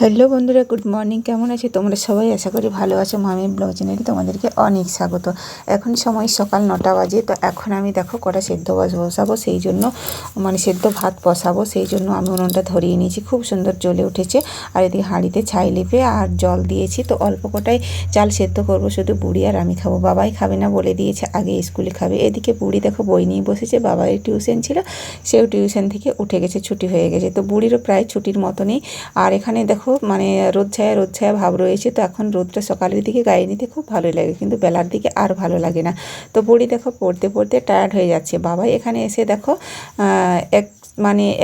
Hello বন্ধুরা, good morning. কেমন আছো তোমরা সবাই? আশা করি ভালো আছো। মামি ব্লগ চ্যানেলে তোমাদেরকে অনেক স্বাগত। এখন সময় সকাল 9টা বাজে। তো এখন আমি দেখো কটা সেদ্ধ বসাবো, সেই জন্য সেদ্ধ ভাত বসাবো, সেই জন্য আমি উনুনটা ধরিয়ে নিয়েছি। খুব সুন্দর জ্বলে উঠেছে। আর এদিকে হাঁড়িতে ছাই লেপে আর জল দিয়েছি। তো অল্প কটাই চাল সেদ্ধ করবো, শুধু বুড়ি আর আমি খাবো। বাবাই খাবে না, বলে দিয়েছে আগে স্কুলে খাবে। এদিকে বুড়ি দেখো বই নিয়ে বসেছে। বাবার টিউশন ছিল, সেও টিউশন থেকে উঠে গেছে, ছুটি হয়ে গেছে। তো বুড়িরও প্রায় ছুটির মতনই। আর এখানে দেখো রোদ ছায়া ভাব রয়েছে। তো এখন রোদটা সকালের দিকে গায়ে নিতে খুব ভালো লাগে, কিন্তু বেলার দিকে আর ভালো লাগে না। তো বুড়ি দেখো পড়তে পড়তে টায়ার্ড হয়ে যাচ্ছে। বাবাই এখানে এসে দেখো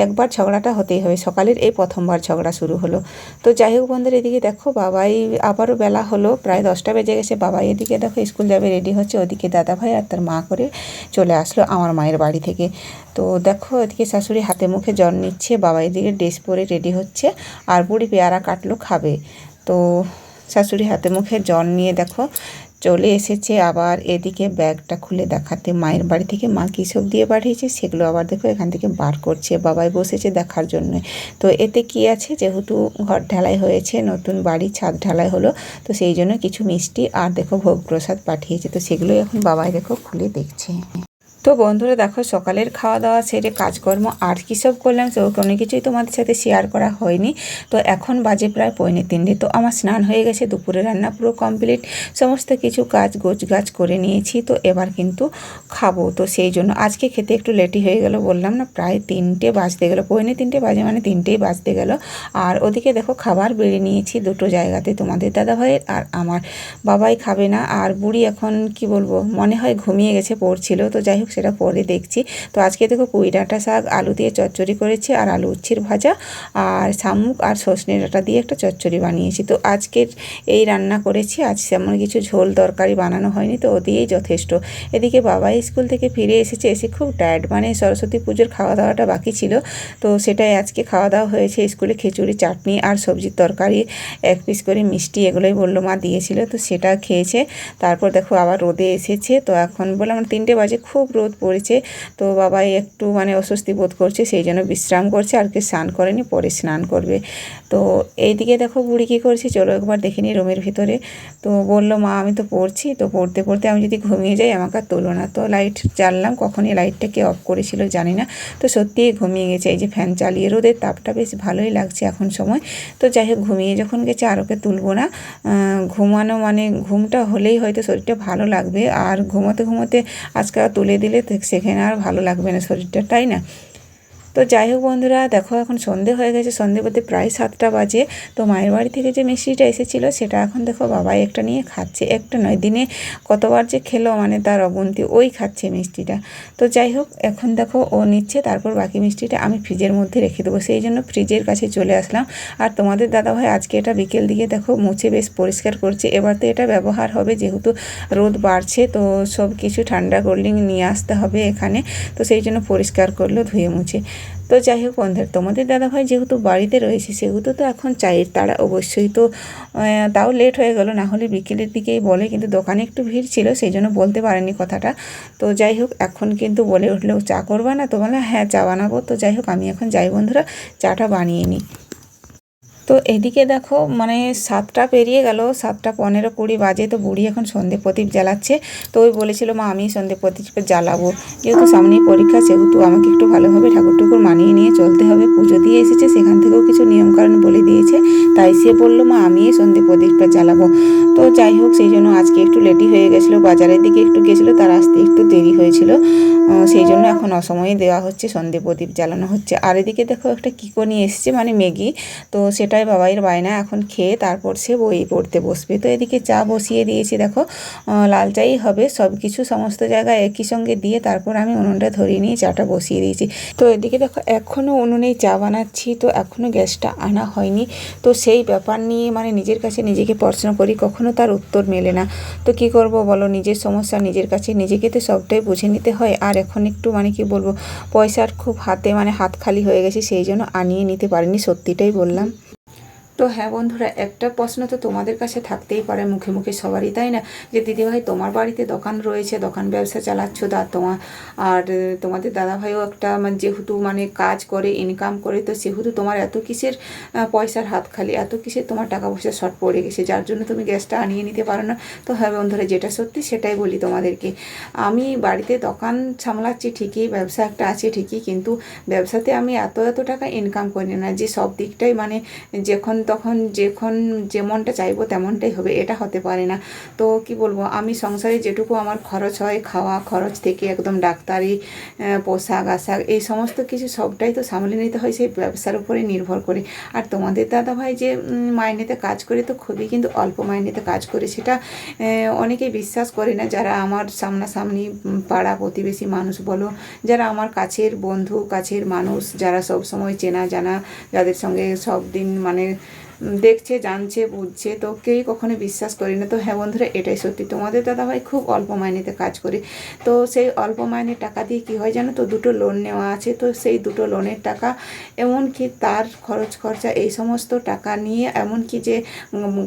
একবার ঝগড়াটা হতেই হবে। সকালের এই প্রথমবার ঝগড়া শুরু হলো। তো যাই হোক বন্ধুরা, এদিকে দেখো বাবাই আবারও বেলা হলো, প্রায় 10টা বেজে গেছে। বাবাই এদিকে দেখো স্কুল যাবে, রেডি হচ্ছে। ওদিকে দাদাভাই আর তার মা করে চলে আসলো আমার মায়ের বাড়ি থেকে। তো দেখো এদিকে শাশুড়ি হাতে মুখে জল নিচ্ছে, বাবা এদিকে ড্রেস পরে রেডি হচ্ছে। আর বুড়ি পেয়ারা কাটলো, খাবে। তো শাশুড়ি হাতে মুখে জল নিয়ে দেখো চলে এসেছে। আবার এদিকে ব্যাগটা খুলে দেখাতে, মায়ের বাড়ি থেকে মা কী সব দিয়ে পাঠিয়েছে সেগুলো আবার দেখো এখান থেকে বার করছে। বাবাই বসেছে দেখার জন্য। তো এতে কি আছে, যেহেতু ঘর ঢালাই হয়েছে, নতুন বাড়ি ছাদ ঢালাই হলো, তো সেই জন্য কিছু মিষ্টি আর দেখো ভোগ প্রসাদ পাঠিয়েছে। তো সেগুলোই এখন বাবাই দেখো খুলে দেখছে। তো বন্ধুরা দেখো সকালের খাওয়া দাওয়া সেরে কাজকর্ম আর কী সব করলাম সে কোনো কিছুই তোমাদের সাথে শেয়ার করা হয়নি। তো এখন বাজে প্রায় 2:45। তো আমার স্নান হয়ে গেছে, দুপুরে রান্না পুরো কমপ্লিট, সমস্ত কিছু কাজ গোছগাছ করে নিয়েছি। তো এবার কিন্তু খাবো। তো সেই জন্য আজকে খেতে একটু লেটই হয়ে গেল, বললাম না, প্রায় 3টে বাজতে গেলো। 3:45 বাজে, 3টেই বাজতে গেল। আর ওদিকে দেখো খাবার বেড়ে নিয়েছি দুটো জায়গাতে, তোমাদের দাদাভাইয়ের আর আমার। বাবাই খাবে না। আর বুড়ি এখন কি বলবো, মনে হয় ঘুমিয়ে গেছে, পড়ছিল। তো যাই হোক সেটা পরে দেখছি। তো আজকে দেখো পুঁই ডাঁটা শাক আলু দিয়ে চচ্চড়ি করেছি, আর আলু উচ্ছির ভাজা, আর শামুক আর সজনে ডাঁটা দিয়ে একটা চচ্চড়ি বানিয়েছি। তো আজকের এই রান্না করেছি। আজ তেমন কিছু ঝোল তরকারি বানানো হয়নি, তো ও দিয়েই যথেষ্ট। এদিকে বাবা স্কুল থেকে ফিরে এসেছে, এসে খুব টায়ার্ড, সরস্বতী পুজোর খাওয়া দাওয়াটা বাকি ছিল, তো সেটাই আজকে খাওয়া দাওয়া হয়েছে। স্কুলে খিচুড়ি, চাটনি আর সবজির তরকারি, 1 পিস করে মিষ্টি, এগুলোই বললো মা দিয়েছিল। তো সেটা খেয়েছে। তারপর দেখো আবার রোদে এসেছে। তো এখন বললাম 3টে বাজে, খুব রোদ পড়েছে। তো বাবাই একটু অস্বস্তি বোধ করছে, সেই জন্য বিশ্রাম করছে। আর কি স্নান করেনি, পরে স্নান করবে। তো এইদিকে দেখো বুড়ি কী করছে, চলো একবার দেখে নিই রুমের ভিতরে। তো বললো মা আমি তো পড়ছি, তো পড়তে পড়তে আমি যদি ঘুমিয়ে যাই আমাকে আর তোলো না। তো লাইট জ্বাললাম, কখনই লাইটটা কে অফ করেছিল জানি না। তো সত্যিই ঘুমিয়ে গেছে। এই যে ফ্যান চালিয়ে, রোদের তাপটা বেশ ভালোই লাগছে এখন সময়। তো যাই হোক ঘুমিয়ে যখন গেছে আর ওকে তুলবো না। ঘুমানো ঘুমটা হলেই হয়তো শরীরটা ভালো লাগবে। আর ঘুমোতে ঘুমোতে আজকাল তুলে দিলে সেখানে আর ভালো লাগবে না শরীরটা, তাই না? তো যাই হোক বন্ধুরা দেখো এখন সন্ধে হয়ে গেছে, সন্ধে বলতে প্রায় 7টা বাজে। তো মায়ের বাড়ি থেকে যে মিষ্টিটা এসেছিলো সেটা এখন দেখো বাবাই একটা নিয়ে খাচ্ছে। একটা নয়, দিনে কতবার যে খেলো তার অগুন্তি, ওই খাচ্ছে মিষ্টিটা। তো যাই হোক এখন দেখো ও নিচ্ছে, তারপর বাকি মিষ্টিটা আমি ফ্রিজের মধ্যে রেখে দেবো, সেই জন্য ফ্রিজের কাছে চলে আসলাম। আর তোমাদের দাদাভাই আজকে এটা বিকেল দিকে দেখো মুছে বেশ পরিষ্কার করছে। এবার তো এটা ব্যবহার হবে, যেহেতু রোদ বাড়ছে, তো সব কিছু ঠান্ডা কোল্ড ড্রিঙ্ক নিয়ে আসতে হবে এখানে। তো সেই জন্য পরিষ্কার করলো, ধুয়ে মুছে। তো যাই হোক বন্ধুরা, তোমাদের দাদাভাই যেহেতু বাড়িতে রয়েছে, সেহেতু তো এখন চায়ের তাড়া অবশ্যই। তো তাও লেট হয়ে গেল, না হলে বিকেলের দিকেই বলে, কিন্তু দোকানে একটু ভিড় ছিল, সেই জন্য বলতে পারেনি কথাটা। তো যাই হোক এখন কিন্তু বলে উঠলো চা করবা না? তো বলে হ্যাঁ চা বানাবো। তো যাই হোক আমি এখন যাই বন্ধুরা, চাটা বানিয়ে নিই। তো এদিকে দেখো 7টা পেরিয়ে গেল, 7টা 15-20 বাজে। তো বুড়ি এখন সন্ধে প্রদীপ জ্বালাচ্ছে। তো ওই বলেছিল মা আমি সন্ধে প্রদীপ জ্বালাবো, যেহেতু সামনেই পরীক্ষা, সেহেতু আমাকে একটু ভালোভাবে ঠাকুর ঠাকুর মানিয়ে নিয়ে চলতে হবে। পুজো দিয়ে এসেছে, সেখান থেকেও কিছু নিয়মকানুন বলে দিয়েছে, তাই সে বললো মা আমি সন্ধে প্রদীপটা জ্বালাবো। তো যাই হোক সেই জন্য আজকে একটু লেটই হয়ে গেছিলো, বাজারের দিকে একটু গেছিলো, তার আসতে একটু দেরি হয়েছিল। সেই জন্য এখন অসময়ে দেওয়া হচ্ছে, সন্ধে প্রদীপ জ্বালানো হচ্ছে। আর এদিকে দেখো একটা কিকো নিয়ে এসেছে, ম্যাগি। তো সেটাই বাবাইয়ের বায়না, এখন খেয়ে তারপর সে বই পড়তে বসবে। তো এদিকে চা বসিয়ে দিয়েছি দেখো, লাল চাই হবে। সব কিছু সমস্ত জায়গায় একই সঙ্গে দিয়ে তারপর আমি উনুনটা ধরিয়ে নিয়ে চাটা বসিয়ে দিয়েছি। তো এদিকে দেখো এখনও উনুনেই চা বানাচ্ছি, তো এখনও গ্যাসটা আনা হয়নি। তো সেই ব্যাপার নিয়ে নিজের কাছে নিজেকে প্রশ্ন করি, কখনো তার উত্তর মেলে না। তো কি করব বলো, নিজের সমস্যা নিজের কাছে নিজেকে তো সবটাই বুঝে নিতে হয়। আর এখন একটু কি বলবো, পয়সার খুব হাতে হাত খালি হয়ে গেছে, সেই জন্য আনিয়ে নিতে পারিনি, সত্যিটাই বললাম। তো হ্যাঁ বন্ধুরা, একটা প্রশ্ন তো তোমাদের কাছে থাকতেই পারে মুখে মুখে সবারই, তাই না, যে দিদিভাই তোমার বাড়িতে দোকান রয়েছে, দোকান ব্যবসা চালাচ্ছ, আর তোমাদের দাদাভাইও একটা মানে যেহেতু মানে কাজ করে ইনকাম করে, তো সেহেতু তোমার এত কিসের পয়সার হাত খালি, এত কিসের তোমার টাকা পয়সা শর্ট পড়ে গেছে যার জন্য তুমি গ্যাসটা আনিয়ে নিতে পারো না? তো হ্যাঁ বন্ধুরা, যেটা সত্যি সেটাই বলি তোমাদেরকে। আমি বাড়িতে দোকান সামলাচ্ছি ঠিকই, ব্যবসা একটা আছে ঠিকই, কিন্তু ব্যবসাতে আমি এত টাকা ইনকাম করি না যে সব দিকটাই মানে তখন যেমনটা চাইবো তেমনটাই হবে, এটা হতে পারে না। তো কি বলবো, আমি সংসারে যেটুকু আমার খরচ হয়, খাওয়া খরচ থেকে একদম ডাক্তারি, পোশাক আশাক, এই সমস্ত কিছু সবটাই তো সামলে নিতে হয় সেই ব্যবসার উপরে নির্ভর করে। আর তোমাদের দাদাভাই যে মাইনেতে কাজ করে, তো খুবই কিন্তু অল্প মাইনেতে কাজ করে, সেটা অনেকেই বিশ্বাস করে না। যারা আমার সামনাসামনি পাড়া প্রতিবেশী মানুষ বলো, যারা আমার কাছের বন্ধু, কাছের মানুষ, যারা সব সময় চেনা জানা, যাদের সঙ্গে সব দিন মানে দেখছে, জানছে, বুঝছে, তো কেউই কখনো বিশ্বাস করি না। তো হ্যাঁ বন্ধুরা, এটাই সত্যি, তোমাদের দাদাভাই খুব অল্প মাইনেতে কাজ করে। তো সেই অল্প মাইনের টাকা দিয়ে কী হয় জানো তো, দুটো লোন নেওয়া আছে, তো সেই দুটো লোনের টাকা, এমনকি তার খরচ খরচা এই সমস্ত টাকা নিয়ে, এমনকি যে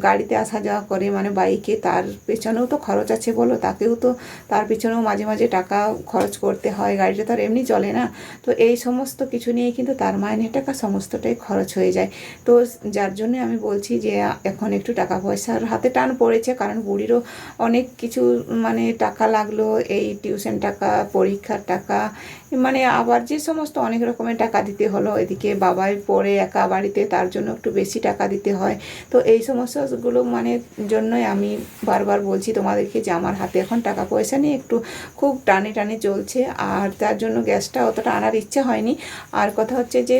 গাড়িতে আসা যাওয়া করে মানে বাইকে, তার পেছনেও তো খরচ আছে বলো, তাকেও তো তার পিছনেও মাঝে মাঝে টাকা খরচ করতে হয়, গাড়িটা তো আর এমনি চলে না। তো এই সমস্ত কিছু নিয়ে কিন্তু তার মাইনের টাকা সমস্তটাই খরচ হয়ে যায়। তো যার জন্য আমি বলছি যে এখন একটু টাকা পয়সার হাতে টান পড়েছে, কারণ বুড়িরও অনেক কিছু মানে টাকা লাগলো, এই টিউশন টাকা, পরীক্ষার টাকা, মানে আবার যে সমস্ত অনেক রকমের টাকা দিতে হলো, এদিকে বাবাই পড়ে একা বাড়িতে, তার জন্য একটু বেশি টাকা দিতে হয়। তো এই সমস্যাগুলো মানে জন্যই আমি বারবার বলছি তোমাদেরকে যে আমার হাতে এখন টাকা পয়সা নিয়ে একটু খুব টানে টানে চলছে, আর তার জন্য গ্যাসটা অতটা আনার ইচ্ছে হয়নি। আর কথা হচ্ছে যে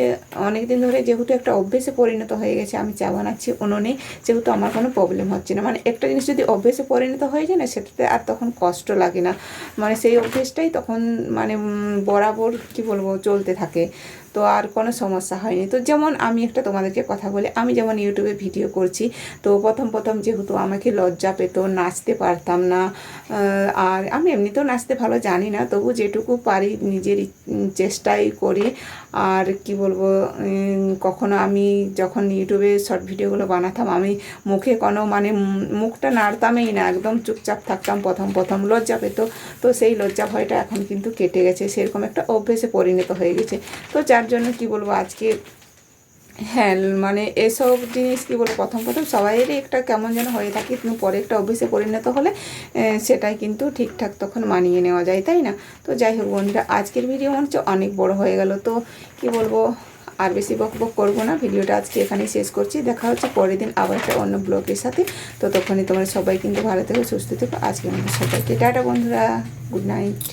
অনেক দিন ধরে যেহেতু একটা অভ্যেসে পরিণত হয়ে গেছে, আমি চা বানাচ্ছি উনুনে, যেহেতু আমার কোনো প্রবলেম হচ্ছে না। মানে একটা জিনিস যদি অভ্যেসে পরিণত হয়ে যায় না, সেটাতে আর তখন কষ্ট লাগে না, মানে সেই অভ্যেসটাই তখন মানে বরাবর কি বলবো চলতে থাকে, তো আর কোনো সমস্যা হয়নি। তো যেমন আমি একটা তোমাদেরকে কথা বলি, আমি যেমন ইউটিউবে ভিডিও করছি, তো প্রথম যেহেতু আমাকে লজ্জা পেত, নাচতে পারতাম না, আর আমি এমনিতেও নাচতে ভালো জানি না, তবু যেটুকু পারি নিজের চেষ্টাই করি। আর কি বলবো, কখনো আমি যখন ইউটিউবে শর্ট ভিডিওগুলো বানাতাম, আমি মুখে কোনো মানে মুখটা নাড়তামই না, একদম চুপচাপ থাকতাম প্রথম লজ্জা পেত। তো সেই লজ্জা ভয়টা এখন কিন্তু কেটে গেছে, সেরকম একটা অভ্যেসে পরিণত হয়ে গেছে। তো যার জন্য কি বলবো আজকে, হ্যাঁ মানে এসব জিনিস কি বলবো প্রথম সবাইয়েরই একটা কেমন যেন হয়ে থাকে, কিন্তু পরে একটা অভ্যেসে পরিণত হলে সেটাই কিন্তু ঠিকঠাক তখন মানিয়ে নেওয়া যায়, তাই না? তো যাই হোক বন্ধুরা, আজকের ভিডিও মনে হচ্ছে অনেক বড় হয়ে গেল, তো কি বলবো আর বেশি বকবক করবো না, ভিডিওটা আজকে এখানেই শেষ করছি। দেখা হচ্ছে পরের দিন আবার একটা অন্য ব্লগের সাথে। তো তখনই তোমরা সবাই কিন্তু ভালো থেকো, সুস্থ থেকো। আজকে আমাদের সবাইকে টাটা বন্ধুরা, গুড নাইট।